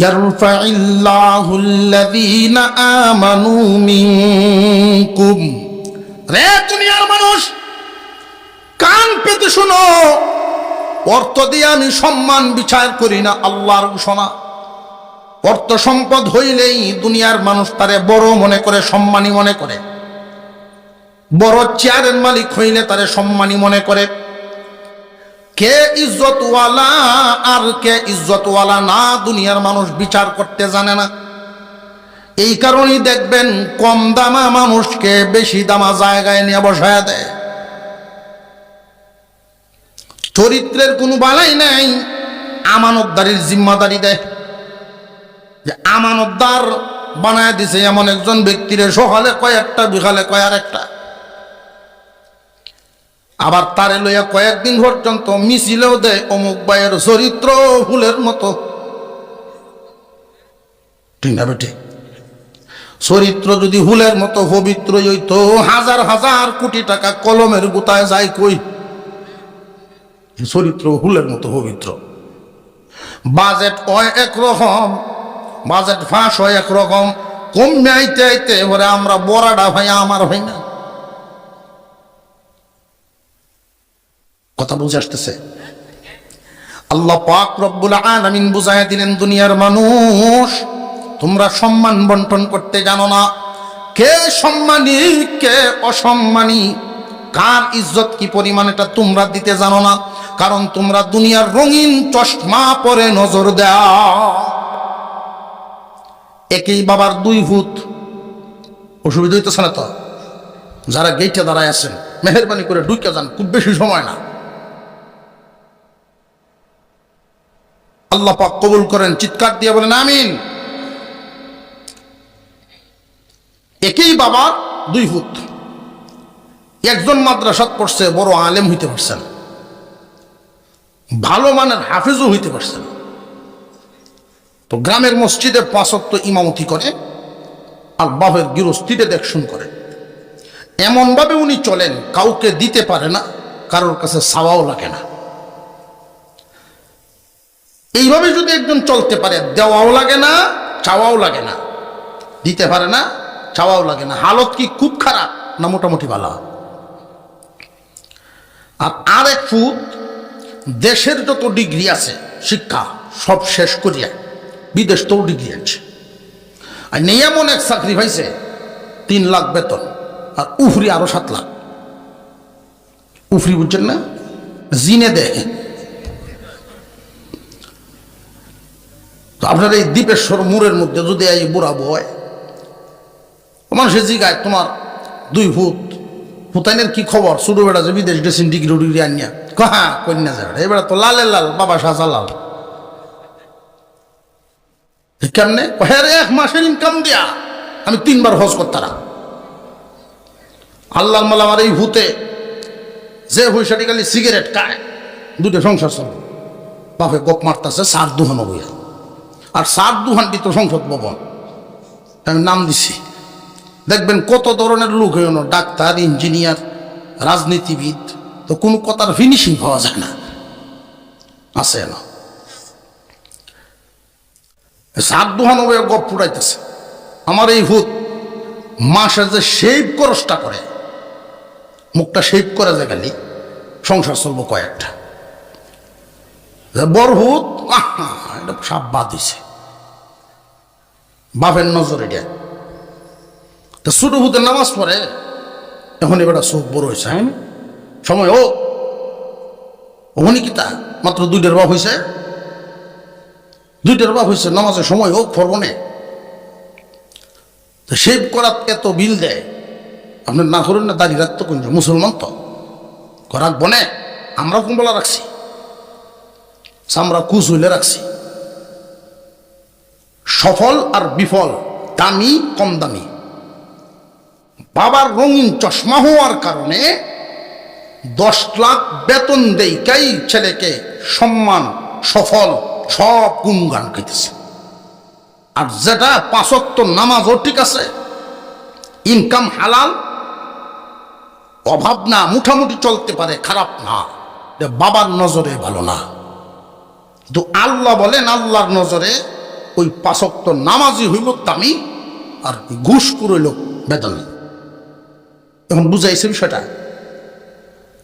ইয়ারফাইল্লাহুল্লাযীনা আমানু মিনকুম। রে দুনিয়ার মানুষ, কান পেতে শোনো, অর্থ দিয়ে আমি সম্মান বিচার করি না, আল্লাহর ঘোষণা। অর্থ সম্পদ হইলেই দুনিয়ার মানুষ তারে বড় মনে করে, সম্মানী মনে করে। বড় চেয়ারের মালিক হইলে তারে সম্মানী মনে করে। কে ইজ্জতওয়ালা আর কে ইজ্জতওয়ালা না দুনিয়ার মানুষ বিচার করতে জানে না। এই কারণেই দেখবেন কম দামা মানুষকে বেশি দামা জায়গায় নিয়ে বসায় দেয়। চরিত্রের কোনো বালাই নাই, আমানতদারির জিম্মাদারি দেয়। যে আমানতদার বানায় দিছে এমন একজন ব্যক্তিরে, সকালে কয় একটা, বিকালে কয় আর একটা। আবার তারে লইয়া কয়েকদিন পর্যন্ত মিছিলেও দেয়, অমুক ভাইয়ের চরিত্র ফুলের মতো। ঠিক না বেটি? চরিত্র যদি ফুলের মতো পবিত্র হইতো, হাজার হাজার কোটি টাকা কলমের গুতায় যায় কই? চরিত্র ফুলের মতো পবিত্র। বাজেট হয় একরকম, বাজেট ফাঁস হয় একরকম, কমে আইতে আইতে এবারে আমরা বড়াটা ভাই আমার ভাই না। কথা বুঝে আসতেছে? আল্লাহ পাক রব্বুল আলামিন বুঝাইয়া দিলেন, দুনিয়ার মানুষ তোমরা সম্মান বন্টন করতে জানো না। কে সম্মানী কে অসম্মানী, কার ইজ্জত কি পরিমাণ এটা তোমরা দিতে জানো না। কারণ তোমরা দুনিয়ার রঙিন চশমা পরে নজর দাও। একই বাবার দুই ভূত, অসুবিধা হইতেছে না তো? যারা গেইটে দাঁড়ায় আছেন, মেহেরবানি করে ঢুকে যান, খুব বেশি সময় না। আল্লাহ পাক কবুল করেন, চিৎকার দিয়ে বলেন আমিন। একই বাবার দুই ভূত, একজন মাদ্রাসাত পড়ছে, বড় আলেম হইতে পারছেন, ভালো মানের হাফেজও হইতে পারছেন। তো গ্রামের মসজিদে 5 ওয়াক্ত ইমামতি করে, আর বাপের গৃহস্থিতে দেখশুন করে। এমন ভাবে উনি চলেন, কাউকে দিতে পারে না, কারোর কাছে চাওয়াও লাগে না। এইভাবে যদি একজন চলতে পারে, দেওয়াও লাগে না, চাওয়াও লাগে না, দিতে পারে না, চাওয়াও লাগে না, হালত কি খুব খারাপ না মোটামুটি ভালো? আর আরেক ফুট দেশের যত ডিগ্রি আছে শিক্ষা সব শেষ করিয়া বিদেশ তো ডিগ্রি আছে, আর নেই এমন এক চাকরি পাইছে 3 লাখ বেতন, আর উফরি আরো 7 লাখ। উফরি বুঝছেন না? জিনে দেয়। তো আপনার এই দ্বীপেশ্বর মোড়ের মধ্যে যদি এই বুড়া বয়, মানুষের জিগায় তোমার 2 ফুট ফুতাইনের কি খবর? ছোট বেড়া যে বিদেশ গেছেন ডিগ্রি আনিয়া, হ্যাঁ কন্যা যাবে, এবার তো লালের লাল, বাবা শাহজালাল। কেমনে? হ্যাঁ, 1 মাসের ইনকাম দিয়া আমি 3 বার হজ করতাম। আল্লাহর মাল আমার এই ভূতে যে পয়সাটি খালি সিগারেট খায়, 2টা সংসার চলে। বাপে গপ মারতেছে 4 দুহানো বইয়া, আর 4 দুহানটি তো সংসদ ভবন, আমি নাম দিছি। দেখবেন কত ধরনের লোক হইল, ডাক্তার, ইঞ্জিনিয়ার, রাজনীতিবিদ, তো কোনো কথার ফিনিশিং পাওয়া যায় না, আছে না? 4 দুহানো বইয়া গপ ফুটাইতেছে। আমার এই ভূত মাসে যে শেভ খরচটা করে, মুখটা শেভ করে যে খালি সংসার চলবো কয়েকটা। বড় ভূত এটা সাপ বাদ দিছে বাপের নজরে দেয়। তো ছোট ভূতের নামাজ পড়ে, এখন এবার চোখ বড় হয়েছে, হ্যাঁ সময় ও ওখানে কি তা মাত্র 2টার বাপ হয়েছে, 2টার বাপ হয়েছে, নামাজের সময় হোক ফরবনে। তো শেভ করার এত বিল দেয়, আপনার না করেন না, দাঁড়িয়ে রাখতো কোন মুসলমান তো রাখবো না। আমরা কুম্বলা রাখছি, আমরা কুচ হইলে রাখছি। সফল আর বিফল, দামি কম দামি। বাবার রঙিন চশমা হওয়ার কারণে 10 লাখ বেতন দেই কাই ছেলেকে সম্মান, সফল সব গুণগান খাইতেছে। আর যেটা 5 ওয়াক্ত নামাজও ঠিক আছে, ইনকাম হালাল, অভাব না, মোটামুটি চলতে পারে, খারাপ না, বাবার নজরে ভালো না। তো আল্লাহ বলেন আল্লাহর নজরে ওই 5 ওয়াক্ত নামাজি হইল দামি আর ঘুষখোর হইল বেদনী। এখন বুঝাইছে বিষয়টা।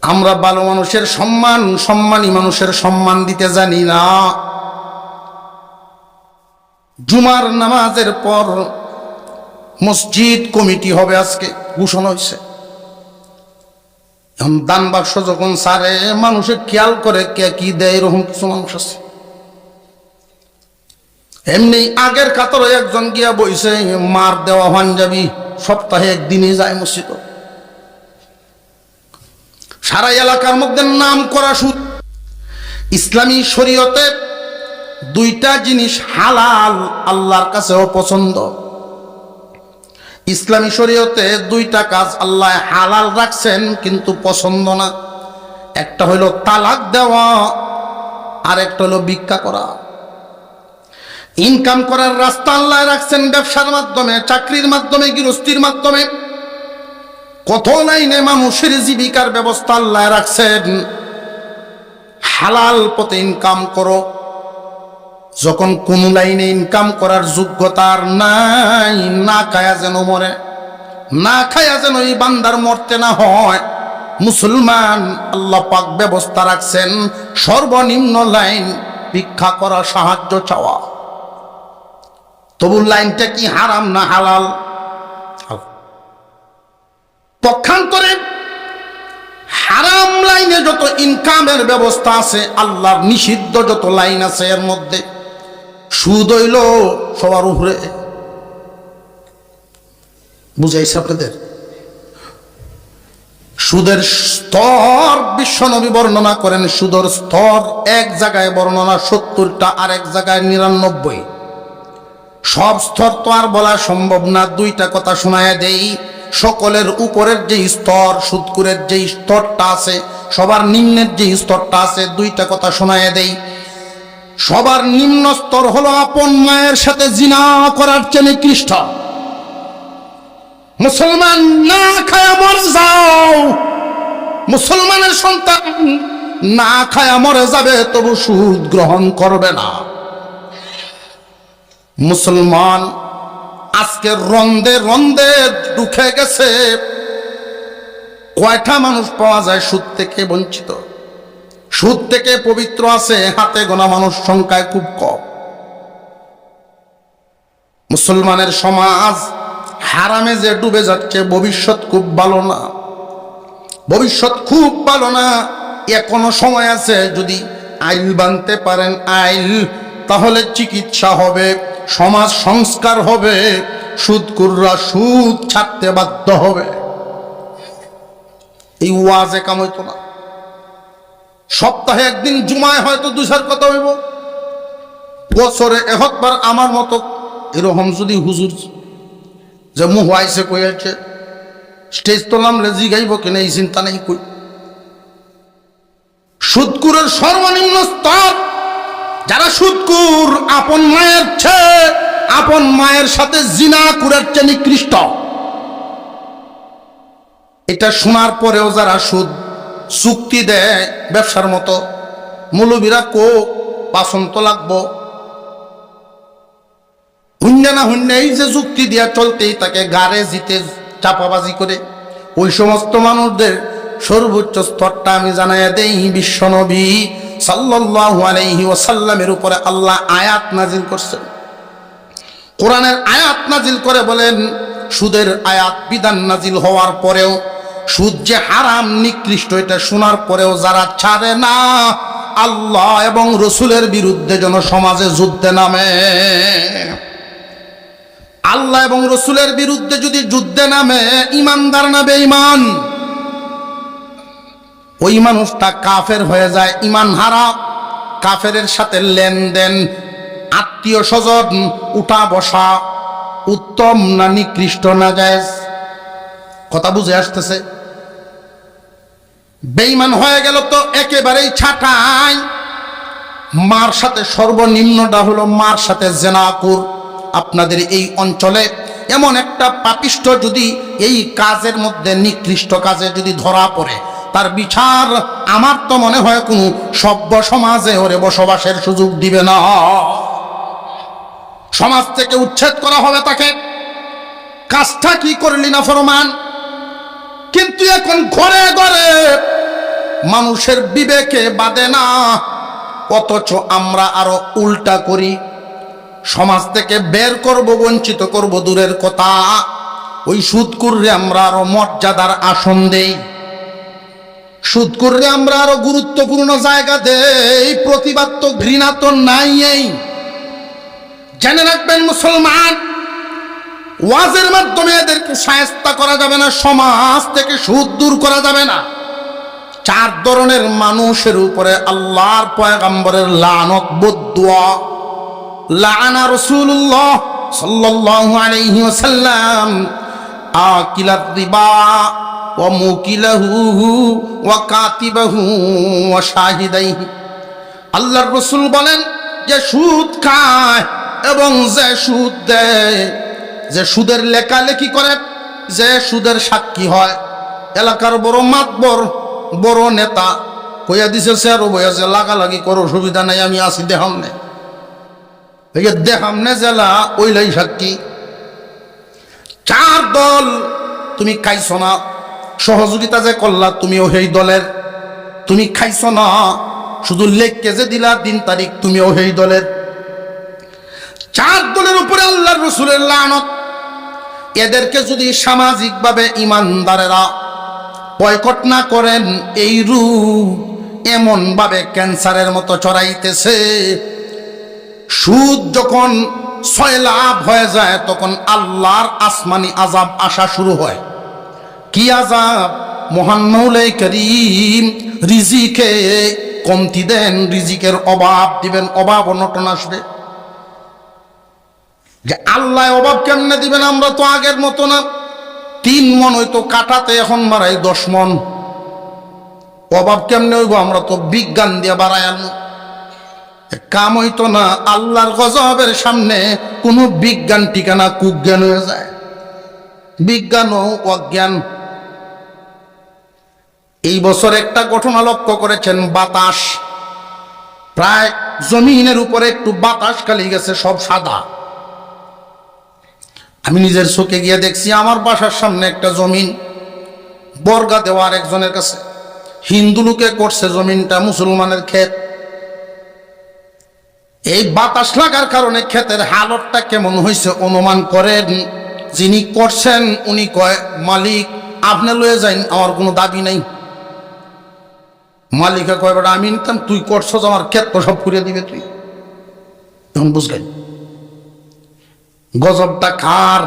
আমরা ভালো মানুষের সম্মান, সম্মানী মানুষের সম্মান দিতে জানি না। জুমার নামাজের পর মসজিদ কমিটি হবে, আজকে ঘোষণা হয়েছে। এখন দান বাক্স যখন সারে মানুষের খেয়াল করে কে কি দেয়, এরকম কিছু মানুষ আছে। এমনি আগের কাতরে একজন গিয়া বইছে, মার দেওয়া পাঞ্জাবি সপ্তাহে একদিনই যায় মসজিদ। সারা এলাকার মধ্যে নাম করা সুদ। ইসলামী শরীয়তে 2টা জিনিস হালাল, আল্লাহর কাছেও পছন্দ। ইসলামী শরীয়তে 2টা কাজ আল্লাহ হালাল রাখছেন কিন্তু পছন্দ না। একটা হইল তালাক দেওয়া, আর একটা হলো ভিক্ষা করা। ইনকাম করার রাস্তা আল্লাহ রাখছেন ব্যবসার মাধ্যমে, চাকরির মাধ্যমে, গৃহস্থির মাধ্যমে। কত লাইনে মানুষের জীবিকার ব্যবস্থা আল্লাহ রাখছেন। হালাল পথে ইনকাম করো। যখন কোন লাইনে ইনকাম করার যোগ্যতা আর নাই, না খায়া যেন মরে, না খায়া যেন এই বান্দার মরতে না হয়। মুসলমান আল্লাহ পাক ব্যবস্থা রাখছেন সর্বনিম্ন লাইন ভিক্ষা করা, সাহায্য চাওয়া। তবু লাইনটা কি হারাম না হালাল? পক্ষান্তরে হারাম লাইনে যত ইনকামের ব্যবস্থা আছে, আল্লাহর নিষিদ্ধ যত লাইন আছে, এর মধ্যে সুদ হইল সবার উপরে। বুঝাইছে আপনাদের? সুদের স্তর বিশ্বনবী বর্ণনা করেন। সুদের স্তর এক জায়গায় বর্ণনা 70টা, আর এক জায়গায় 99। সব স্তর তো আর বলা সম্ভব না। 2টা কথা শোনায় দেই। সকলের উপরের যে স্তর, সুদকুরের যে স্তরটা আছে, সবার নিম্নের যে স্তরটা আছে, 2টা কথা শোনায় দেই। সবার নিম্ন স্তর হলো আপন মায়ের সাথে জিনা করার চেয়ে নিকৃষ্ট। মুসলমান না খায়া মরে যাও, মুসলমানের সন্তান না খায়া মরে যাবে, তবু সুদ গ্রহণ করবে না। মুসলমান আজকে রন্দে রন্দে ঢুকে গেছে। কয়টা মানুষ পাওয়া যায় সুদ থেকে বঞ্চিত, সুদ থেকে পবিত্র আছে? হাতে গোনা মানুষ, সংখ্যায় খুব কম। মুসলমানের সমাজ হারামে যে ডুবে যাচ্ছে, ভবিষ্যৎ খুব ভালো না, ভবিষ্যৎ খুব ভালো না। এখনো সময় আছে, যদি আইল বানতে পারেন আইল, তাহলে চিকিৎসা হবে, সমাজ সংস্কার হবে, সুদখোররা সুদ ছাড়তে বাধ্য হবে। এই ওয়াজে কাম হইতো না। সপ্তাহে একদিন জুমায় হয়তো 2-4 কথা হইব, বছরে 1 বার আমার মতো এরকম যদি হুজুর যে মুহ আইসে কইছে স্টেজ তো নামলে জিগাইব কিনা এই চিন্তা নেই। কই সুদকুরের সর্বনিম্ন স্তর যারা সুদকুর, আপন মায়ের চেয়ে, আপন মায়ের সাথে জিনা কুরের চেয়ে নিকৃষ্ট। এটা শোনার পরেও যারা সুদ চুক্তি দেয় ব্যবসার মতো, মৌলবীরা কোক বাসন তো লাগবো, হুন্যা না হুন্যা এই যে যুক্তি দিয়া চলতেই তাকে গাড়ে জিতে চাপাবাজি করে, ওই সমস্ত মানুষদের সর্বোচ্চ স্তরটা আমি জানাইয়া দেই। বিশ্বনবী সাল্লাল্লাহু আলাইহি ওয়াসাল্লামের উপরে আল্লাহ আয়াত নাজিল করছেন, কোরআনের আয়াত নাজিল করে বলেন, সুদের আয়াত বিধান নাজিল হওয়ার পরেও, সুদ যে হারাম নিকৃষ্ট এটা শোনার পরেও যারা ছাড়ে না, আল্লাহ এবং রসুলের বিরুদ্ধে যেন সমাজে যুদ্ধে নামে। আল্লাহ এবং রসুলের বিরুদ্ধে যদি যুদ্ধে নামে, ইমানদার না বেঈমান, ওই মানুষটা কাফের হয়ে যায়, ইমান হারা। কাফেরের সাথে লেনদেন, আত্মীয় স্বজন উঠা বসা উত্তম না নিকৃষ্ট না জায়েজ? কথা বুঝে আসতেছে? বেঈমান হয়ে গেল তো একেবারেই ছাঁটাই। মার সাথে সর্বনিম্নটা হলো মার সাথে জেনাকুর। আপনাদের এই অঞ্চলে এমন একটা পাপিষ্ঠ যদি এই কাজের মধ্যে, নিকৃষ্ট কাজে যদি ধরা পড়ে, তার বিচার আমার তো মনে হয় কোনো সভ্য সমাজে ওরে বসবাসের সুযোগ দিবে না। সমাজ থেকে উচ্ছেদ করা হবে তাকে। কাজটা কি করলি না ফরমান। কিন্তু এখন ঘরে ঘরে মানুষের বিবেকে বাদে না, অথচ আমরা আরো উল্টা করি। সমাজ থেকে বের করব, বঞ্চিত করব দূরের কথা, ওই সুদকুররে আমরা আরো মর্যাদার আসন দেই, সুদকুররে আমরা আরো গুরুত্বপূর্ণ জায়গা দেই। প্রতিবাদ তো, ঘৃণা তো নাই। এই জেনে রাখবেন মুসলমান, ওয়াজের মাধ্যমে এদেরকে শায়েস্তা করা যাবে না, সমাজ থেকে সুদ দূর করা যাবে না। 4 ধরনের মানুষের উপরে আল্লাহর পয়গম্বরের লানত, বদদুয়া। লাআনা রাসূলুল্লাহ সাল্লাল্লাহু আলাইহি ওয়াসাল্লাম আকিলার রিবা ওয়া মুকিলাহু ওয়া কাতিবাহু ওয়া শাহিদাইহি। আল্লাহর রাসূল বলেন, যে সুদ খায় এবং যে সুদ দেয়, যে সুদের লেখালেখি করে, যে সুদের সাক্ষী হয়, এলাকার বড় মাতবর, বড় নেতা কইয়া দিছে স্যার বইয়াছে লাগালাগি করো, সুবিধা নাই, আমি আসি দেহামনে, দেহামনে জেলা ওইলাই সাক্ষী। 4 দল, তুমি খাইছ না, সহযোগিতা যে করলা তুমিও সেই দলের, তুমি খাইছ না, শুধু লেখকে যে দিলা দিন তারিখ, তুমিও সেই দলের। 4 দলের উপরে আল্লাহর রাসূলের লানত। এদেরকে যদি সামাজিকভাবে ইমানদারেরা বয়কট না করেন, এই রূপ এমন ভাবে ক্যান্সারের মতো চড়াইতেছে। সুদ যখন সয়লাভ হয়ে যায়, তখন আল্লাহর আসমানি আযাব আসা শুরু হয়। কি আযাব? মহান মৌলাই করিম রিজিকে কমতি দেন, রিজিকের অভাব দিবেন, অভাব অনটন আসবে। যে আল্লাহ অভাব কেমনে দিবেন? আমরা তো আগের মতো না, 3 মন হইতো কাটাতে, এখন বাড়াই 10 মন। অভাব কেমনে হইব? আমরা তো বিজ্ঞান দিয়ে বাড়াই আনো, কাম হইতো না। আল্লাহর গজবের সামনে কোনো বিজ্ঞান ঠিকানা কুজ্ঞান হয়ে যায়, বিজ্ঞান ও অজ্ঞান। এই বছর একটা ঘটনা লক্ষ্য করেছেন, বাতাস, প্রায় জমিনের উপরে একটু বাতাস খালি গেছে, সব সাদা। আমি নিজের চোখে গিয়ে দেখছি, আমার বাসার সামনে একটা জমিন বর্গা দেওয়া একজনের কাছে, হিন্দু লোকে করছে জমিনটা, মুসলমানের ক্ষেত। এই বাতাস লাগার কারণে ক্ষেতের হালতটা কেমন হয়েছে অনুমান করেন। যিনি করছেন উনি কয়, মালিক আপনি লয়ে যান, আমার কোনো দাবি নাই। মালিকা কয়, বেটা আমি নিতাম, তুই করছো, আমার ক্ষেত তো সব পুড়িয়ে দিবে তুই। তখন বুঝলেন গজবটা কার?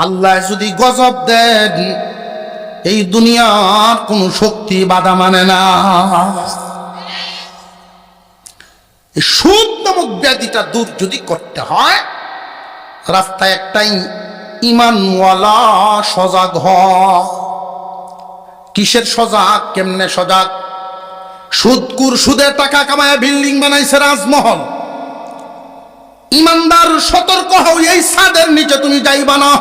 আল্লাহ যদি গজব দেন, এই দুনিয়ার কোন শক্তি বাধা মানে না। সুদ নামক ব্যাধিটা দূর যদি করতে হয়, রাস্তা একটাই, ইমানওয়ালা সজাগ হয়। কিসের সজাগ? কেমনে সজাগ? সুদকুর সুদের টাকা কামায় বিল্ডিং বানাইছে রাজমহল। ইমানদার সতর্ক হও, এই ছাদের নিচে তুমি যাইবা না।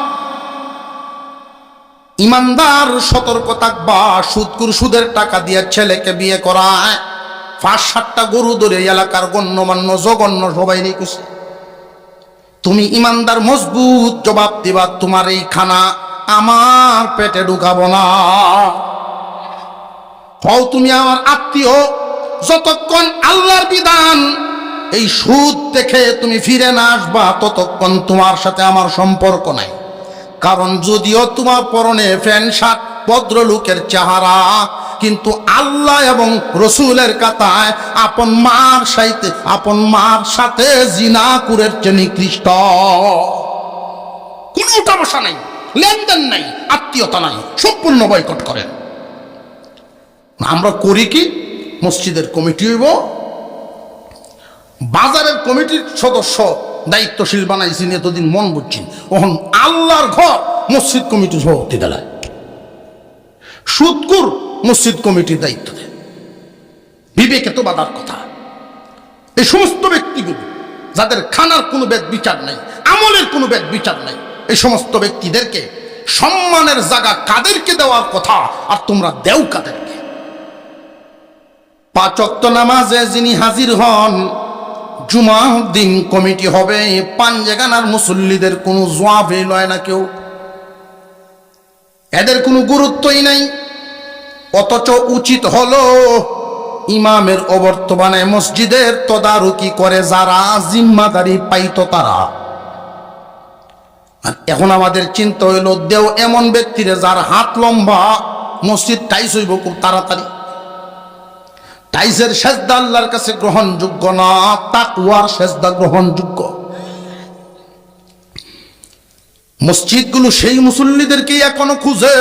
ইমানদার সতর্ক থাকবা। সুদকুর সুদের টাকা দিয়ে ছেলেকে বিয়ে করায়, 5-7টা গরু ধরে এলাকার গণ্যমান্য জঘন্য সবাই রেখেছে। তুমি ইমানদার, মজবুত জবাব দিবা, তোমার এই খানা আমার পেটে ঢুকাবো না। হও তুমি আমার আত্মীয়, যতক্ষণ আল্লাহর বিধান এই সুদ দেখে তুমি ফিরে না আসবা, ততক্ষণ তোমার সাথে আমার সম্পর্ক নাই। কারণ যদিও তোমার পরনে প্যান্ট শার্ট, ভদ্রলোকের চেহারা, কিন্তু আল্লাহ এবং রসুলের কথায় আপন মার সাথে জিনা কুরের চেয়ে নিকৃষ্ট। কোনো উঠা বসা নাই, লেনদেন নাই, আত্মীয়তা নাই, সম্পূর্ণ বয়কট করেন। আমরা করি কি? মসজিদের কমিটি হইব, বাজারের কমিটির সদস্য দায়িত্বশীল বানাইছি, এতদিন মন বুঝছি, ওখন আল্লাহর ঘর মসজিদ কমিটির সভাপতি দেলায়, সুদকুর মসজিদ কমিটির দায়িত্ব দেয়। বিবেকে তো বাধার কথা। এই সমস্ত ব্যক্তিগুলো যাদের খানার কোনো বেদ বিচার নাই, আমলের কোনো বেদ বিচার নাই, এই সমস্ত ব্যক্তিদেরকে সম্মানের জায়গা কাদেরকে দেওয়ার কথা, আর তোমরা দেও কাদেরকে? 5 ওয়াক্ত নামাজে যিনি হাজির হন, জুমার দিন কমিটি হবে, পাঞ্জেগানার মুসল্লিদের কোনো জবাবই লয় না কেউ, এদের কোনো গুরুত্বই নাই। অথচ উচিত হলো ইমামের অবর্তমানে মসজিদের তদারকি করে যারা জিম্মাদারি পাইতো তারা। আর এখন আমাদের চিন্তা হইল দেও এমন ব্যক্তিরে যার হাত লম্বা, মসজিদ টাইস হইব খুব তাড়াতাড়ি। টাইসের সেজদা আল্লাহর কাছে গ্রহণযোগ্য না, তাকওয়ার সেজদা গ্রহণযোগ্য। মসজিদগুলো সেই মুসল্লিদেরকেই এখনো খুঁজে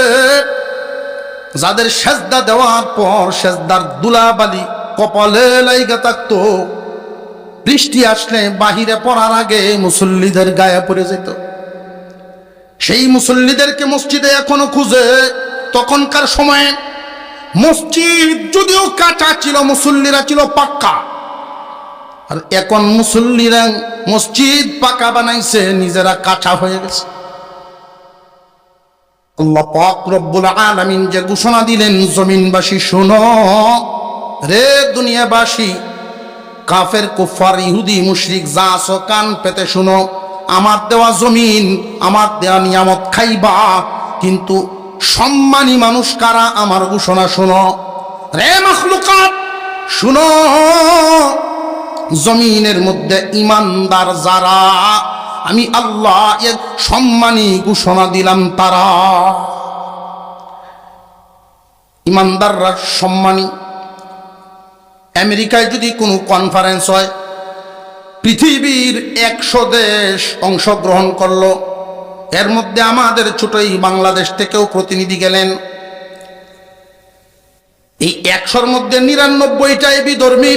যাদের সেজদা দেওয়ার পর সেজদার ধুলাবালি কপালে লাইগা থাকতো, বৃষ্টি আসলে বাহিরে পড়ার আগে মুসল্লিদের গায়ে পড়ে যেত। সেই মুসল্লিদেরকে মসজিদে এখনো খুঁজে। তখনকার সময়ে মসজিদ যদিও কাঁচা ছিল, মুসল্লিরা ছিল পাক্কা। আর এখন মুসল্লিরা মসজিদ পাকা বানাইছে, নিজেরা কাঁচা হয়ে গেছে। আল্লাহ পাক রব্বুল আলামিন যে ঘোষণা দিলেন, জমিনবাসী শোনো, রে দুনিয়াবাসী, কাফের কুফার ইহুদি মুশরিক যা আছো কান পেতে শোনো, আমার দেওয়া জমিন, আমার দেওয়া নিয়ামত খাইবা, কিন্তু সম্মানী মানুষ কারা আমার ঘোষণা শোনো। রে মাখলুকাত শোনো, জমিনের মধ্যে ইমানদার যারা, আমি আল্লাহ এর সম্মানী ঘোষণা দিলাম তারা। ইমানদাররা সম্মানী। আমেরিকায় যদি কোনো কনফারেন্স হয়, পৃথিবীর 100 দেশ অংশগ্রহণ করলো, এর মধ্যে আমাদের ছোটই বাংলাদেশ থেকেও প্রতিনিধি গেলেন। এই 100-র মধ্যে 99টাই বিধর্মী।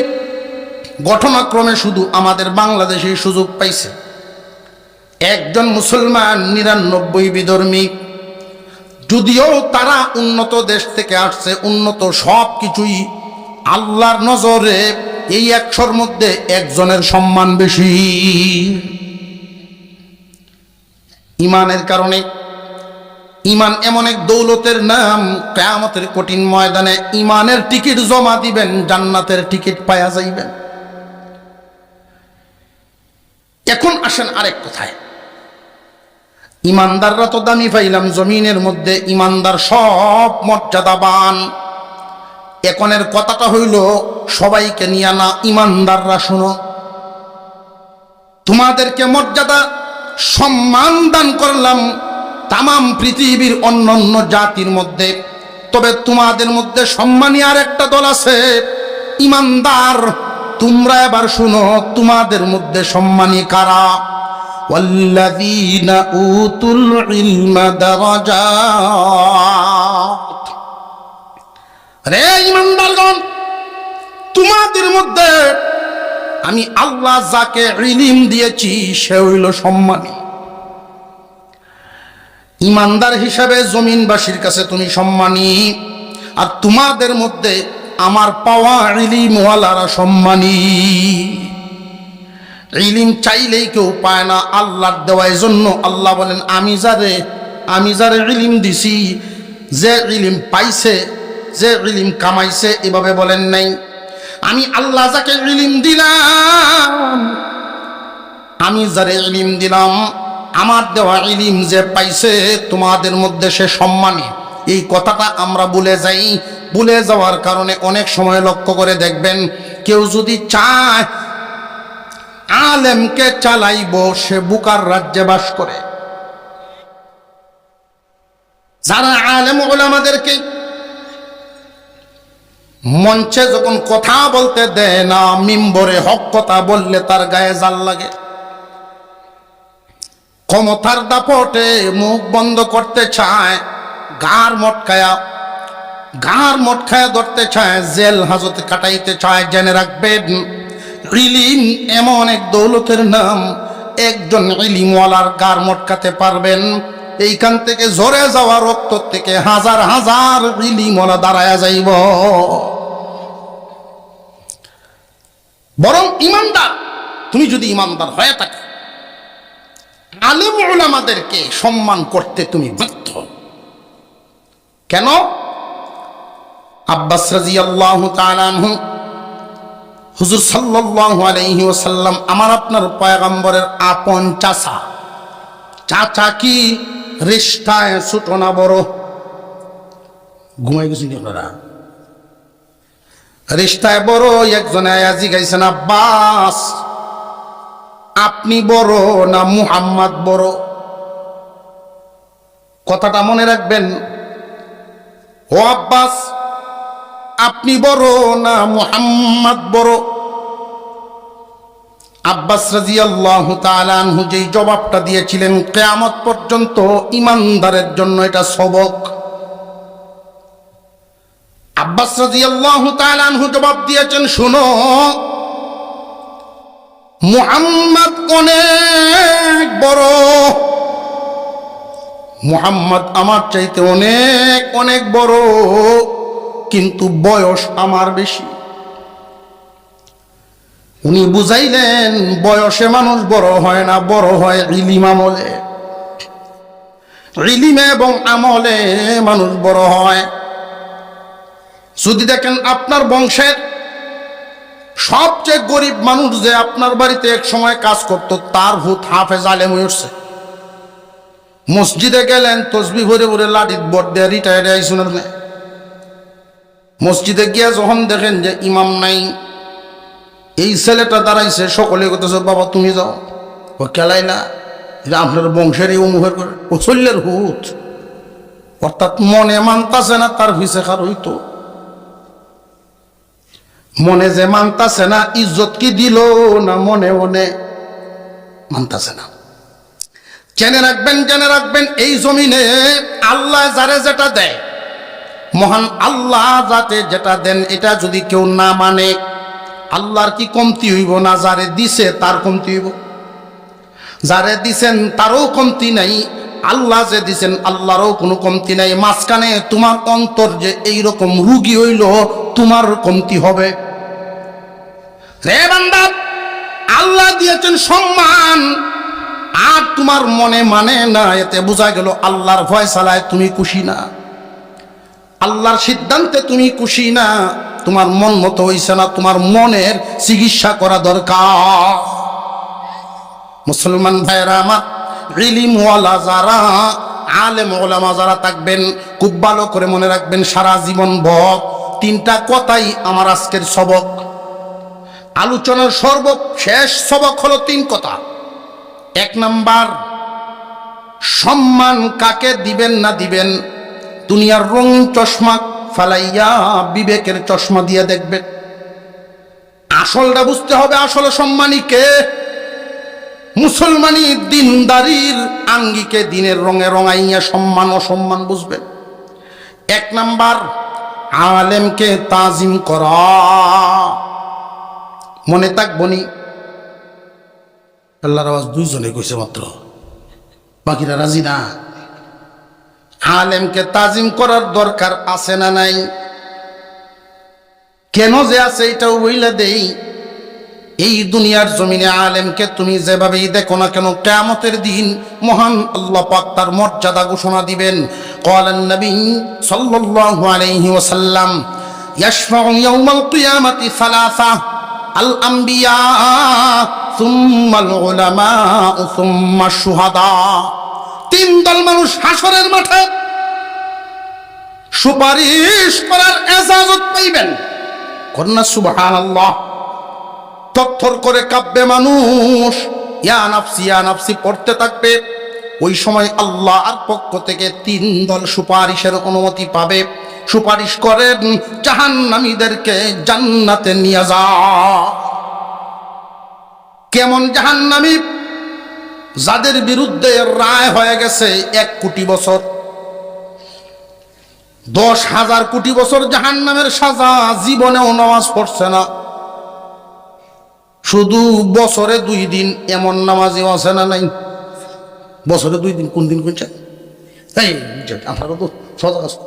ঘটনাক্রমে শুধু আমাদের বাংলাদেশে সুযোগ পাইছে একজন মুসলমান, 99 বিধর্মী। যদিও তারা উন্নত দেশ থেকে আসছে, উন্নত সব কিছুই, আল্লাহর নজরে এই 100-র মধ্যে একজনের সম্মান বেশি। ইমানের কারণে। ইমান এমন এক দৌলতের নাম, কিয়ামতের কঠিন ময়দানে ইমানের টিকিট জমা দিবেন, জান্নাতের টিকিট পাওয়া যাইবেন। এখন আসেন আরেক কথায়। ইমানদাররা তো দামি পাইলাম জমিনের মধ্যে, ইমানদার সব মর্যাদাবান। এখনের কথাটা হইল সবাইকে নিয়ে না, ইমানদাররা শোনো, তোমাদেরকে মর্যাদা সম্মান দান করলাম তামাম পৃথিবীর অন্যান্য জাতির মধ্যে, তবে তোমাদের মধ্যে সম্মানী আর একটা দল আছে, ইমানদার। তোমরা এবার শুনো, তোমাদের মধ্যে সম্মানী কারা? ওয়াল্লাযীনা উতুল ইলমা দারাজাত। রে ইমানদারগণ, তোমাদের মধ্যে আমি আল্লাহ যাকে ইলম দিয়েছি সে হইল সম্মানী। ইমানদার হিসাবে জমিনবাসীর কাছে তুমি সম্মানী, আর তোমাদের মধ্যে আমার পাওয়া ইলমওয়ালারা সম্মানী। ইলম চাইলেই কেউ পায় না, আল্লাহর দেওয়ার জন্য আল্লাহ বলেন, আমি যারে ইলম দিছি, যে ইলম পাইছে, যে ইলম কামাইছে, এভাবে বলেন নাই। আমি আল্লাহ যাকে ইলম দিলাম, আমি যারে ইলম দিলাম, আমার দেওয়া ইলম যে পাইছে, তোমাদের মধ্যে সে সম্মানী। এই কথাটা আমরা ভুলে যাই। ভুলে যাওয়ার কারণে অনেক সময় লক্ষ্য করে দেখবেন, কেউ যদি চায় আলেমকে চালাইব, সে বুকার রাজ্যে বাস করে। যারা আলেম ওলামাদেরকে মঞ্চে যখন কথা বলতে দেয় না, মিম্বরে হক কথা বললে তার গায়ে জাল লাগে। ক্ষমতার দাপটে মুখ বন্ধ করতে চায়, ঘাড় মটকায়া ধরতে চায়, জেল হাজতে কাটাইতে চায়। জেনে রাখবেন, ইলম এমন এক দৌলতের নাম, একজন ইলমওয়ালার ঘাড় মটকাতে পারবেন, এইখান থেকে ঝরে যাওয়া রক্ত থেকে হাজার হাজার ইলমওয়ালা দাঁড়ায়া যাইব। বরং ইমানদার, তুমি যদি ইমানদার হয়ে থাকো, আলেম উলামাদেরকে সম্মান করতে তুমি বাধ্য। কেন? আব্বাস রাদিয়াল্লাহু তাআলা আনহু হুজুর সাল্লাল্লাহু আলাইহি ওয়াসাল্লাম আমার আপনার পয়গম্বরের আপন চাচা। চাচা কি রিশতায় ছোট না বড়? ঘুমাই গেছেন আপনারা? রিশতায় বড়। একজনে আয়াজি গাইছেন, আব্বাস আপনি বড় না মুহাম্মদ বড়? কথাটা মনে রাখবেন। ও আব্বাস আপনি বড় না মুহাম্মদ বড়? আব্বাস রাদিয়াল্লাহু তাআলা আনহু যেই জবাবটা দিয়েছিলেন, কিয়ামত পর্যন্ত ঈমানদারের জন্য এটা সবক। আব্বাস রাদিয়াল্লাহু তাআলা আনহু জবাব দিয়েছেন, শুনো, মুহাম্মদ অনেক বড়, মুহাম্মদ আমার চাইতে অনেক অনেক বড়, কিন্তু বয়স আমার বেশি। উনি বুঝাইলেন, বয়সে মানুষ বড় হয় না, বড় হয় ইলিম আমলে। ইলিমে এবং আমলে মানুষ বড় হয়। যদি দেখেন আপনার বংশের সবচেয়ে গরিব মানুষ যে আপনার বাড়িতে এক সময় কাজ করত, তার ভূত হাফেজ আলেম হয়ে উঠছে। মসজিদে গেলেন, তসবি ভরে ভরে লাঠির বট দিয়ে রিটায়ার আইসুন। মসজিদে গিয়ে যখন দেখেন যে ইমাম নাই, এই ছেলেটা দাঁড়াইছে, সকলে করতেছে, বাবা তুমি যাও। ও কেলাইলা, এটা আপনার বংশের এই অমুখের করে ও চল্লের ভূত। অর্থাৎ মনে মানতাছে না, তার ভিসে খার হইতো। মনে যে মানতাছে না, ইজ্জত কি দিল না মনে মনে মানতাছে না। জেনে রাখবেন, জেনে রাখবেন, এই জমিনে আল্লাহ যারে যেটা দেয়, মহান আল্লাহ যাতে যেটা দেন, এটা যদি কেউ না মানে, আল্লাহর কি কমতি হইব না? যারে দিছে তার কমতি হইব। যারে দিছেন তারও কমতি নাই, আল্লাহ যে দিছেন আল্লাহরও কোনো কমতি নাই। মাঝখানে তোমার অন্তর যে এইরকম রুগী হইল, তোমার কমতি হবে। রে বান্দা, আল্লাহ দিয়েছেন সম্মান, আর তোমার মনে মানে না, এতে বোঝা গেল আল্লাহর ফয়সালায় তুমি খুশি না, আল্লাহর সিদ্ধান্তে তুমি খুশি না, তোমার মন মতো হইছে না, তোমার মনের চিকিৎসা করা দরকার। মুসলমান ভাইরা আমার, ইলিমওয়ালা যারা, আলেম ওলামা যারা থাকবেন, খুব ভালো করে মনে রাখবেন, সারা জীবন ভর তিনটা কথাই আমার আজকের সবক। আলোচনার সর্বশেষ সবক হলো তিন কথা। এক নাম্বার, সম্মান কাকে দিবেন না দিবেন, দুনিয়ার রং চশমা ফালাইয়া বিবেকের চশমা দিয়ে দেখবেন। আসলটা বুঝতে হবে, আসলে সম্মানী কে? মুসলমানি দিনদারির আঙ্গিকে দিনের রঙে রঙাইয়া সম্মান অসম্মান বুঝবেন। এক নাম্বার, আলেমকে তাজিম করা। মনে থাকবনি, আল্লাহর আওয়াজ দুইজনে কইছে মাত্র, বাকিরা রাজি না। আলেমকে তাজিম করার দরকার আছে না নাই? কেন যে আছে এটাও বইলা দেই। এই দুনিয়ার জমিনে আলেমকে তুমি যেভাবেই দেখো না কেন, কিয়ামতের দিন মহান আল্লাহ পাক তার মর্যাদা ঘোষণা দিবেন। ক্বালান নবী সাল্লাল্লাহু আলাইহি ওয়াসাল্লাম, ইয়াশফাউ ইয়াউমাল কিয়ামাতি সালাসা, আল আম্বিয়া সুম্মাল উলামা সুম্মাশ শুহাদা। তিন দল মানুষ হাসরের মাঠে সুপারিশ করার ইজাজত পাইবেন। কন্যা সুবহানাল্লাহ। তথ্যর করে কাঁপবে মানুষ, ইয়া নাফসি ইয়া নাফসি পড়তে থাকবে। ওই সময় আল্লাহর পক্ষ থেকে তিন দল সুপারিশের অনুমতি পাবে। সুপারিশ করেন, জাহান্নামীদেরকে জান্নাতে নিয়ে যাও। কেমন জাহান্নামী? যাদের বিরুদ্ধে রায় হয়ে গেছে 1 কোটি বছর, 10,000 কোটি বছর জাহান্নামের সাজা, জীবনেও নামাজ পড়ছে না, শুধু বছরে 2 দিন এমন নামাজিও আছে না নাই? বছরে 2 দিন, কোন দিন কোনটা? এই আপনারা তো সজাগ আছে।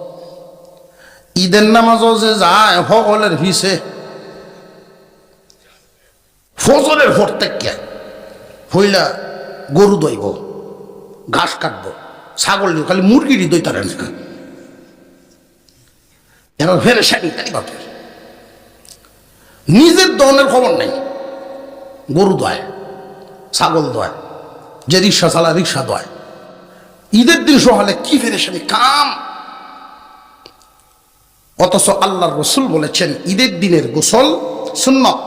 ঈদের নামাজও যে যায় সকলের ভিসে, ফজরের ভোর থেকে হইলা গরু দইব, ঘাস কাটবো, ছাগল খালি মুরগিরই দইতারেন না। এবার ফেরে সানি তাই বাপের নিজের দহনের খবর নেই, গরু দোয়, ছাগল দোয়, যে রিক্সা চালা রিক্সা দোয়। ঈদের দিন সকালে কি ফেরেশানি কাম। অথচ আল্লাহর রাসূল বলেছেন ঈদের দিনের গোসল সুন্নাত।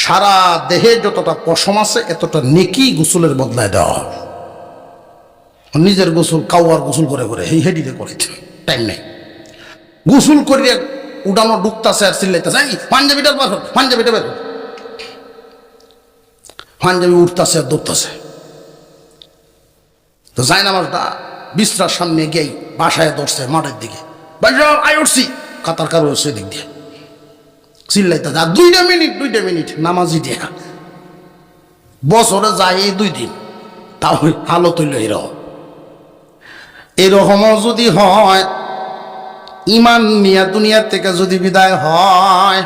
সারা দেহে যতটা পশম আছে এতটা নেকি গোসলের বদলায় দেওয়া হবে। নিজের গোসল কাউয়ার গোসল করে করে হেডিতে করেছে, টাইম নেই। গোসল করিয়ে উড়ানো ডুবতাছে আর চিল্লাইতেছে, পাঞ্জাবিটা বের কর, পাঞ্জাবিটা বের কর। পাঞ্জাবি উঠতেছে আর দৌড়তেছে। তো যাই নামাজটা বিছরার সামনে গিয়ে বাসায় দৌড়ছে মাঠের দিকে, আই উঠছি, কাতার কারো হচ্ছে দিক দিয়ে চিল্লাইতেছে। আর 2 মিনিট নামাজি দিয়া বছরে যায় এই 2 দিন, তাও হালত হইল এরকমও যদি হয়, ইমান নিয়ে দুনিয়া থেকে যদি বিদায় হয়,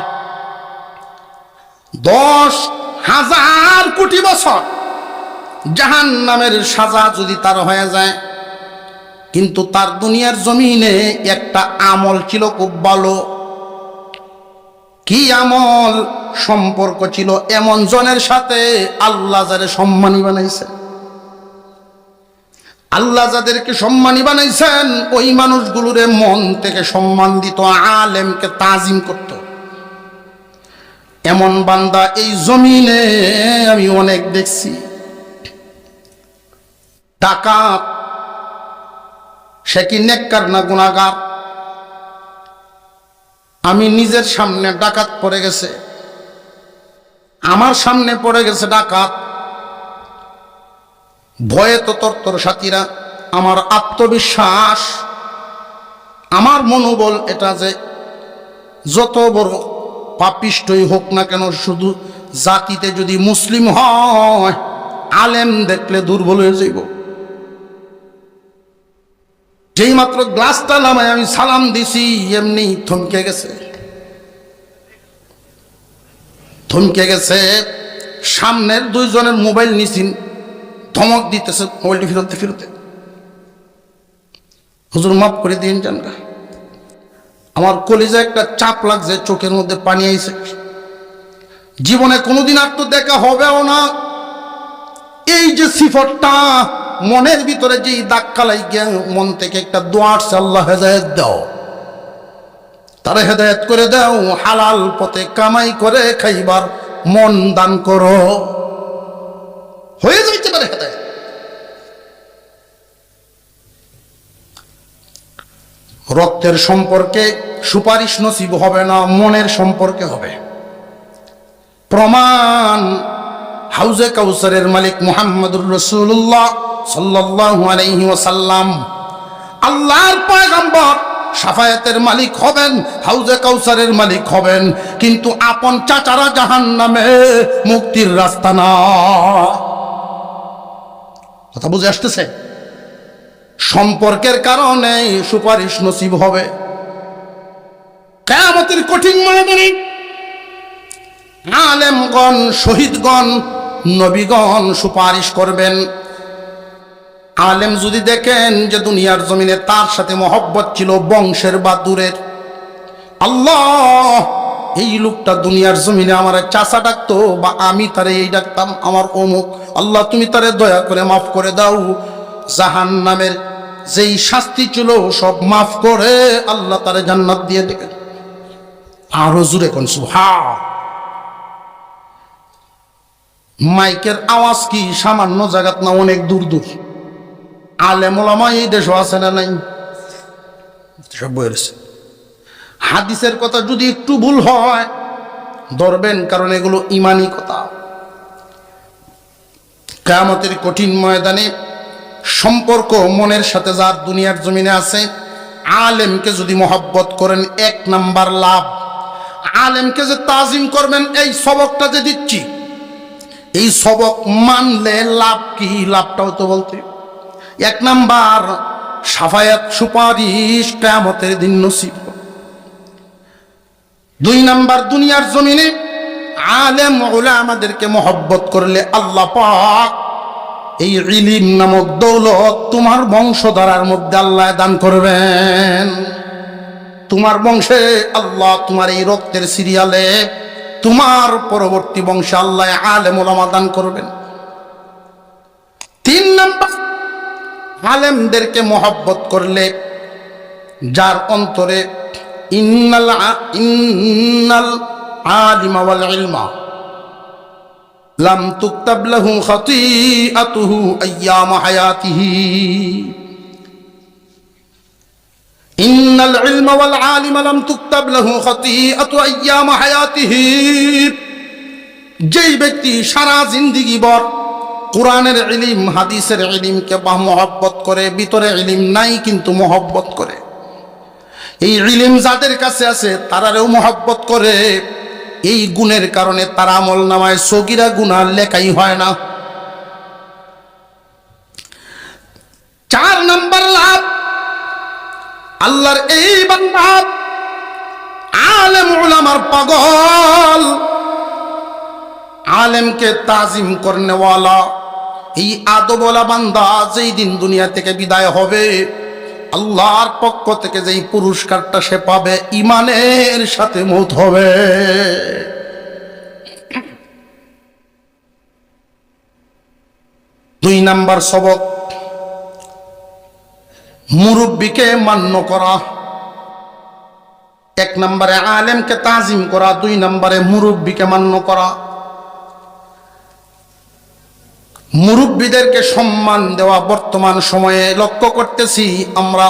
10,000 কোটি বছর জাহান্নামের সাজা যদি তার হয়ে যায়, কিন্তু তার দুনিয়ার জমিনে একটা আমল ছিল খুব ভালো। কি আমল? সম্পর্ক ছিল এমন জনের সাথে আল্লাহ যাদের সম্মানী বানাইছেন। আল্লাহ যাদেরকে সম্মানী বানাইছেন ওই মানুষগুলোরে মন থেকে সম্মান দিত, আলেমকে তাজিম করত। এমন বান্দা এই জমিনে আমি অনেক দেখছি। ডাকাত সে কি নেককার না গুনাহগার? আমি নিজের সামনে ডাকাত পড়ে গেছে, আমার সামনে পড়ে গেছে ডাকাত, ভয়ে তো তরতর সাথীরা। আমার আত্মবিশ্বাস, আমার মনোবল এটা যে যত বড় পাপিষ্টই হোক না কেন, শুধু জাতিতে যদি মুসলিম হয়, আলেম দেখলে দুর্বল হয়ে যাইব। যেই মাত্র গ্লাসটা নামায় আমি সালাম দিছি, এমনি থমকে গেছে, থমকে গেছে। সামনের 2 জনের মোবাইল নিছেন, ধমক দিতেছে মোবাইলটি ফিরতে ফিরতে। হুজুর মাফ করে দিন জানগা। আমার কলিজা একটা চাপ লাগছে, চোখের মধ্যে পানি আইছে। জীবনে কোনোদিন আর তো দেখা হবেও না। এই যে সিফতটা মনের ভিতরে যে ধাক্কা লাগিয়া মন থেকে একটা দোয়া আসছে, আল্লাহ হেদায়েত দাও, তারা হেদায়েত করে দাও, হালাল পথে কামাই করে খাইবার মন দান করো, হয়ে যাইতে পারে হেদায়েত। রক্তের সম্পর্কে সুপারিশ নসিব হবে না, মনের সম্পর্কে হবে। প্রমাণ হাউজে কাউসারের মালিক মুহাম্মদুর রাসূলুল্লাহ সাল্লাল্লাহু আলাইহি ওয়াসাল্লাম, আল্লাহর পয়গম্বর শাফায়াতের মালিক হবেন, হাউজে কাউসারের মালিক হবেন, কিন্তু আপন চাচারা জাহান্নামে মুক্তির রাস্তা না। কথা বুঝে আসতেছে? সম্পর্কের কারণে সুপারিশ নসিব হবে। কিয়ামতের কঠিন ময়দানে আলেমগণ, শহীদগণ, নবীগণ সুপারিশ করবেন। আলেম যদি দেখেন যে দুনিয়ার জমিনে তার সাথে মহব্বত ছিল বংশের বা দূরের, আল্লাহ এই লোকটা দুনিয়ার জমিনে আমার চাচা ডাকতো, বা আমি তারে এই ডাকতাম, আমার অমুক, আল্লাহ তুমি তারে দয়া করে মাফ করে দাও। জাহান্নামের যেই শাস্তি ছিল সব মাফ করে আল্লাহ তারে জান্নাত দিয়ে দেবেন। আরো জোরে কোন সুবহান। মাইকের আওয়াজ কি সামান্য জায়গাত না, অনেক দূর দূর। আলেম ওলামা এই দেশও আছে না নাই? সব বইয়েছে। হাদিসের কথা যদি একটু ভুল হয় ধরবেন, কারণ এগুলো ইমানি কথা। কিয়ামতের কঠিন ময়দানে সম্পর্ক মনের সাথে যার দুনিয়ার জমিনে আছে, আলেমকে যদি মহব্বত করেন 1 নাম্বার লাভ। আলেমকে যে তাজিম করবেন, এই সবকটা যে দিচ্ছি, এই সবক মানলে লাভ কি? লাভটাও তো বলতে 1 নাম্বার শাফায়াত, সুপারিশ কিয়ামতের দিন নসিব। 2 নাম্বার দুনিয়ার জমিনে আলেম উলামাদেরকে মহব্বত করলে আল্লাহ পাক এই ইলম নামক দৌলত তোমার বংশধারার মধ্যে আল্লাহ দান করবেন। তোমার বংশে আল্লাহ, তোমার এই রক্তের সিরিয়ালে তোমার পরবর্তী বংশে আল্লাহ আলেম ওলামা দান করবেন। 3 নাম্বার, আলেমদেরকে মহব্বত করলে, যার অন্তরে ইন্নাল আলিমা ওয়াল ইলমা লাম তুকতাব লাহু খাতিআতুহু আইয়াম হায়াতিহি, ইন্নাল ইলমা ওয়াল আলিমা লাম তুকতাব লাহু খাতিআতু আইয়াম হায়াতিহি। যেই ব্যক্তি সারা জিন্দেগি ভর কোরআনের ইলম হাদিসের ইলমকে মহব্বত করে, ভিতরে ইলম নাই কিন্তু মহব্বত করে, এই ইলম যাদের কাছে আছে তারারেও মহব্বত করে, এই গুণের কারণে তার আমল নামায় সগীরা গুনাহ লেখাই হয় না। 4 নাম্বার লাভ, আল্লাহর এই বান্দা আলেম উলামার পাগল, আলেমকে তাজিম করনেওয়ালা, এই আদবওয়ালা বান্দা যেই দিন দুনিয়া থেকে বিদায় হবে, আল্লাহর পক্ষ থেকে যেই পুরস্কারটা সে পাবে, ইমানের সাথে মৌত হবে। দুই নাম্বার সবক, মুরব্বীকে মান্য করা। 1 নম্বরে আলেমকে তাজিম করা, 2 নম্বরে মুরব্বীকে মান্য করা। মুরব্বীদেরকে সম্মান দেওয়া। বর্তমান সময়ে লক্ষ্য করতেছি আমরা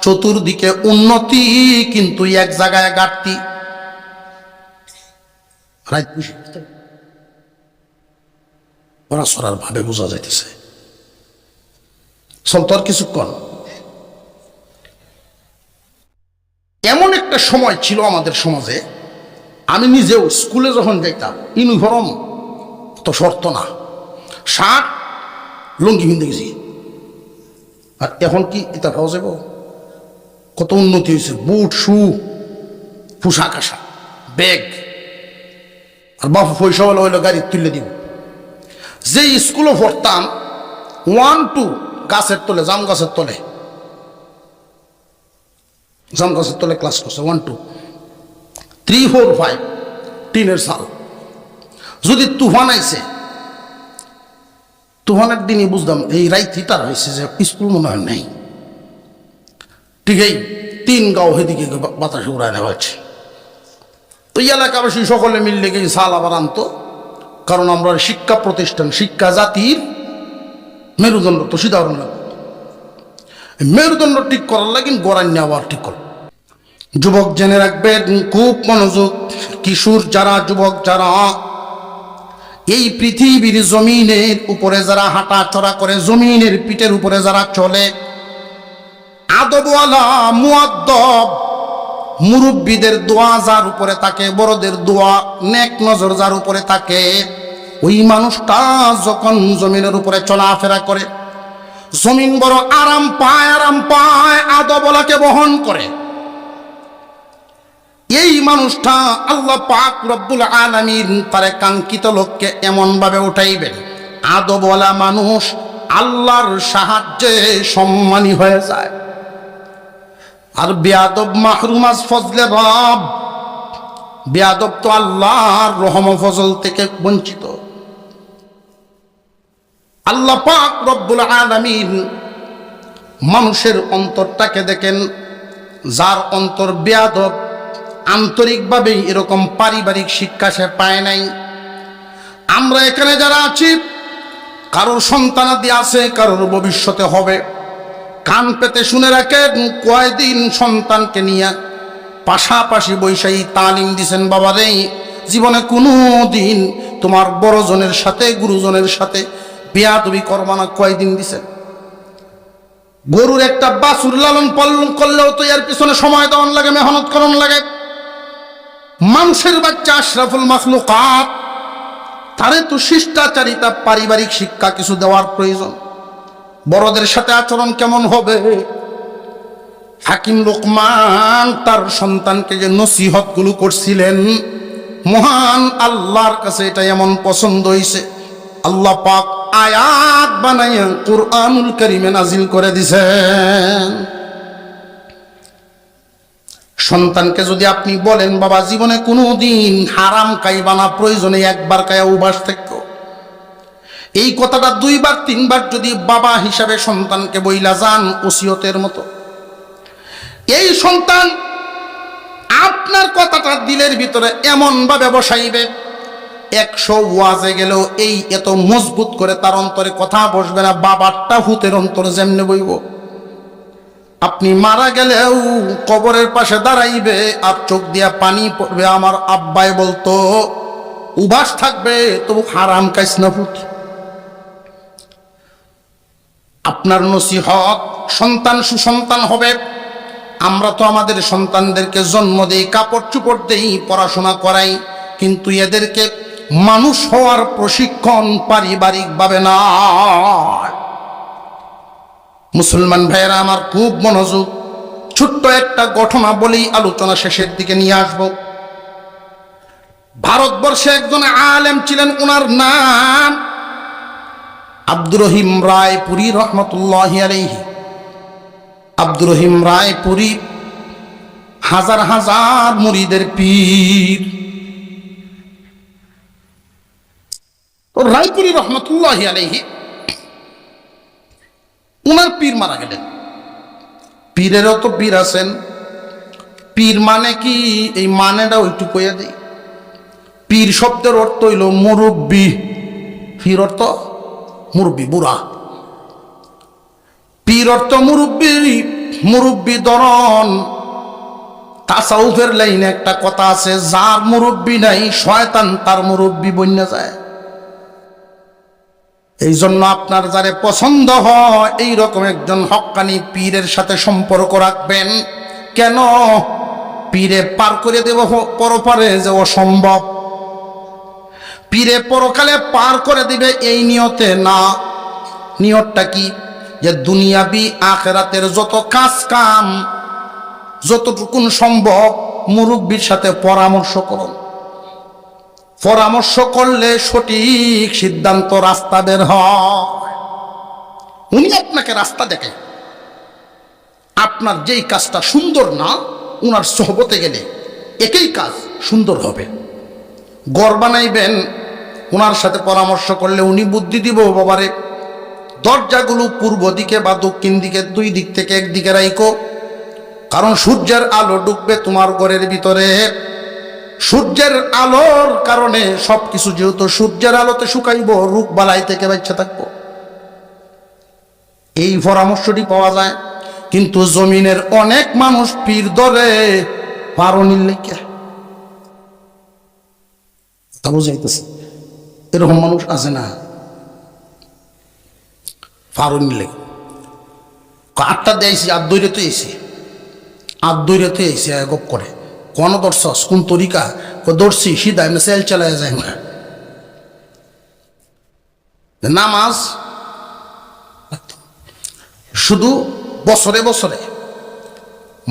চতুর্দিকে উন্নতি, কিন্তু এক জায়গায় ঘাটতি। পড়াশোনার ভাবে বোঝা যাইতেছে, সন্তর কিছুক্ষণ। এমন একটা সময় ছিল আমাদের সমাজে, আমি নিজেও স্কুলে যখন যাইতাম ইউনিফর্ম তো শর্ত না, শার্ট লুঙ্গি পিনতে গেছি। আর এখন কি এটা পাওয়া যাব? কত উন্নতি হয়েছে, বুট শু, পোশাক আশাক, ব্যাগ। আর বাপু পয়সা হলো হইলো গাড়ি তুলে দিব। যে স্কুলে পড়তাম 1 2 গাছের তলে, জাম গাছের তলে, জাম গাছের তলে ক্লাস করছে 1 2 3 4 5 টিনের সাল। যদি তুফান আইছে, তুফানের দিনই বুঝতাম এই রাইত হিটার হয়েছে যে স্কুল মনে হয় নেই। ঠিক এই 3 গাঁও সেদিকে বাতাসে উড়ায় নেওয়া হচ্ছে। তো এই এলাকাবাসী সকলে মিললে গিয়ে সাল আবার আনতো, কারণ আমরা শিক্ষা প্রতিষ্ঠান, শিক্ষা জাতির মেরুদণ্ড, তো সিধারণ লাগবে। মেরুদণ্ড ঠিক করার লাগে গড়াই নেওয়ার ঠিক কর। যুবক জেনে রাখবেন, খুব মনোযোগ, কিশোর যারা, যুবক যারা, এই পৃথিবীর জমিনের উপরে যারা হাঁটা চড়া করে, জমিনের পিঠের উপরে যারা চলে, আদবওয়ালা মুআদ্দব মুরব্বীদের দোয়া যার উপরে থাকে, বড়দের দোয়া নেক নজর যার উপরে থাকে, ওই মানুষটা যখন জমিনের উপরে চলাফেরা করে, জমিন বড় আরাম পায়, আরাম পায়, আদবওয়ালাকে বহন করে। এই মানুষটা আল্লাহ পাক রব্বুল আলামিন তার কাঙ্ক্ষিত লক্ষ্যে এমন ভাবে উঠাইবেন, আদবওয়ালা মানুষ আল্লাহর সাহায্যে সম্মানী হয়ে যায়। আর বেয়াদব মাহরুম আজ ফজলে রব, বেয়াদব তো আল্লাহর রহম ফজল থেকে বঞ্চিত। আল্লাহ পাক রব্বুল আলামিন মানুষের অন্তরটাকে দেখেন, যার অন্তর বেয়াদব, আন্তরিকভাবে এরকম পারিবারিক শিক্ষা সে পায় নাই। আমরা এখানে যারা আছি, কারোর সন্তানাদি আছে, কারোর ভবিষ্যতে হবে, কান পেতে শুনে রাখেন, কয়দিন সন্তানকে নিয়ে পাশাপাশি বৈশাই তালিম দিছেন, বাবা রে জীবনে কোনো দিন তোমার বড়জনের সাথে, গুরুজনের সাথে বেয়াদবি করবা না, কয়দিন দিছেন। গরুর একটা বাছুর লালন পালন করলেও তো এর পিছনে সময় দেওয়ান লাগে, মেহনত করন লাগে। মানুষের বাচ্চা আশরাফুল মাখলুকাত, তারে তো শিষ্টাচারিতা, পারিবারিক শিক্ষা কিছু দেওয়ার প্রয়োজন। বড়দের সাথে আচরণ কেমন হবে? হাকিম লোকমান তার সন্তানকে যে নসিহত গুলো করছিলেন, মহান আল্লাহর কাছে এটা এমন পছন্দ হয়েছে, আল্লাহ পাক আয়াত বানাইয়া কুরআনুল কারীমে নাজিল করে দিছেন। সন্তানকে যদি আপনি বলেন বাবা জীবনে কোনো দিন হারাম খাইবা না, প্রয়োজনে একবার খায়া উবাস থাকো, এই কথাটা 2 বার 3 বার যদি বাবা হিসাবে সন্তানকে বইলা যান ওসিয়তের মতো, এই সন্তান আপনার কথাটা দিলের ভিতরে এমন ভাবে বসাইবে 100 ওয়াজে গেলেও এই এত মজবুত করে তার অন্তরে কথা বসবে না, বাবারটা ভূতের অন্তরে যেমনে বইব। আপনি মারা গেলেও কবরের পাশে দাঁড়াইবে আর চোখ দিয়া পানি পড়বে, আমার আব্বাই বলতো উবাস থাকবে তবু হারাম খাইস না ভূত। আপনার নসিহত, সন্তান সুসন্তান হবে। আমরা তো আমাদের সন্তানদেরকে জন্ম দেই, কাপড় চুপড় দেই, পড়াশোনা করাই, কিন্তু এদেরকে মানুষ হওয়ার প্রশিক্ষণ পারিবারিকভাবে না। মুসলমান ভাইয়েরা আমার, খুব মনোযোগ, ছোট্ট একটা ঘটনা বলেই আলোচনা শেষের দিকে নিয়ে আসব। ভারতবর্ষে একজন আলেম ছিলেন, ওনার নাম আব্দুর রহিম রায়পুরী রহমতুল্লাহি আলাইহি। আব্দুর রহিম রায়পুরী হাজার হাজার মুরিদের পীর। রায়পুরী রহমতুল্লাহি আলাইহি উনার পীর মারা গেলেন। পীরেরও তো পীর আছেন। পীর মানে কি, এই মানেটা ওইটু কইয়া দেই। পীর শব্দের অর্থ হইল মুরব্বী। পীর অর্থ মুরব্বী, বুড়া। পীর অর্থ মুরব্বী, মুরব্বী ধরন। তাসাউফের লাইনে একটা কথা আছে, যার মুরব্বী নাই শয়তান তার মুরব্বী বন্যা যায়। এই জন্য আপনার যারে পছন্দ হয় এইরকম একজন হক্কানি পীরের সাথে সম্পর্ক রাখবেন। কেন? পীরে পার করে দেব পরপারে যে অসম্ভব, পীরে পরকালে পার করে দিবে এই নিয়তে না। নিয়তটা কি? যে দুনিয়াবি আখিরাতের যত কাজ কাম যতটুকুন সম্ভব মুরব্বির সাথে পরামর্শ করুন। পরামর্শ করলে সঠিক সিদ্ধান্ত, রাস্তা বের হয়। উনি আপনাকে রাস্তা দেখে। আপনার যেই কাজটা সুন্দর না, উনার সোহবতে গেলে একই কাজ সুন্দর হবে। ঘর বানাইবেন, উনার সাথে পরামর্শ করলে উনি বুদ্ধি দিব, বাবারে দরজাগুলো পূর্ব দিকে বা দক্ষিণ দিকে, 2 দিক থেকে একদিকে রাইকো, কারণ সূর্যের আলো ঢুকবে তোমার ঘরের ভিতরে। সূর্যের আলোর কারণে সবকিছু, যেহেতু সূর্যের আলোতে শুকাইব, রোগ বালাই থেকে বাঁচা থাকবো। এই পরামর্শটি পাওয়া যায়। কিন্তু জমিনের অনেক মানুষ পীর ধরে পারনির লেখা, তা বুঝাইতেছে এরকম মানুষ আছে না? পারনির লেখা 8টা দিয়েছি, আর দৈরে এসে, আর দৈরে এসে গপ করে কোন দর্শস কোন তরিকা দর্শি সিধা এমনি সেল চালায় যায় না। নামাজ শুধু বছরে বছরে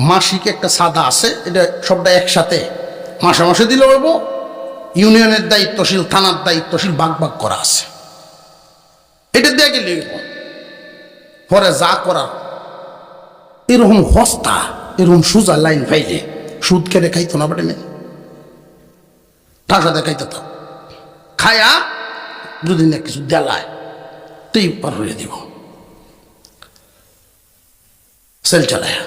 মাসিক একটা সাদা আছে, এটা সবটা একসাথে মাসে মাসে দিলে বলবো। ইউনিয়নের দায়িত্বশীল, থানার দায়িত্বশীল ভাগ ভাগ করা আছে, এটা দিয়ে গেলে পরে যা করার। এরকম হস্তা, এরকম সোজা লাইন পাইলে সুদ খেলে খাইতো না, বাটে নেই টাকা খাইতে তো খায়া দুদিন কিছু দেলায় তুই পার হয়ে দিব সেল চালায়।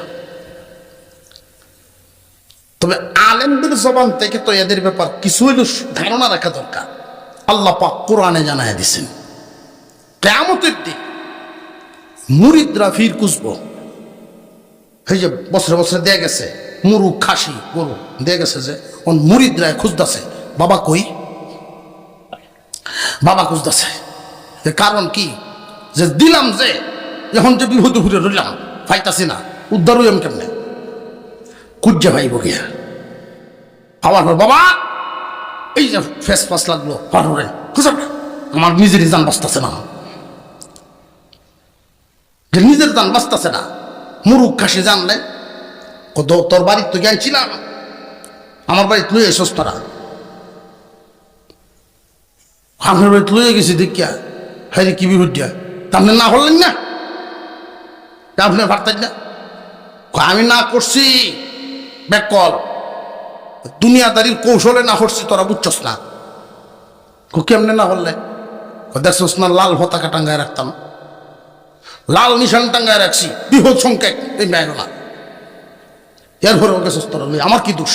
তবে আলেমদের জবান থেকে তো এদের ব্যাপার কিছু হইল ধারণা রাখা দরকার। আল্লাহ পাক কোরআনে জানায় দিছেন, কিয়ামতের দিন মুরিদরা ফির কুসব। এই যে বছরে বছরে দেয়া গেছে মুরু খাসি গরু দেয়া গেছে, যে মুরিদরা খুঁজতেছে বাবা কই, বাবা খুঁজতেছে। কারণ কি? যে দিলাম, যে এখন যে বিপদে ঘুরে রইলাম, পাইতাছি না, উদ্ধার হইলাম কেমনে, কুজ্জা ভাইব গিয়া আবার বাবা এই যে ফেস ফাস লাগলো পারে খুঁজে, আমার নিজেরই যান বাঁচতেছে না, যে নিজের যান বাঁচতেছে না। মুরুখ খাসি জানলে তোর বাড়ির তো জ্ঞান ছিলাম, আমার বাড়িতে লুয়ে এসোস তোরা, আমার বাড়িতে লুয়ে গেছি দেখিয়া, হ্যাঁ কি বিহুদিয়া আপনি না হলেন না, আপনি ভাবতেন না আমি না করছি, ব্যাকল দুনিয়াদারির কৌশলে না হচ্ছি তোরা বুঝছস না। কেমনে না হলে দেখছস না লাল পতাকা টাঙ্গায় রাখতাম, লাল নিশান টাঙ্গায় রাখছি, বৃহৎ সংখ্যক এই মেয়েগুলা। এরপরে ওকে তোরা আমার কি দোষ?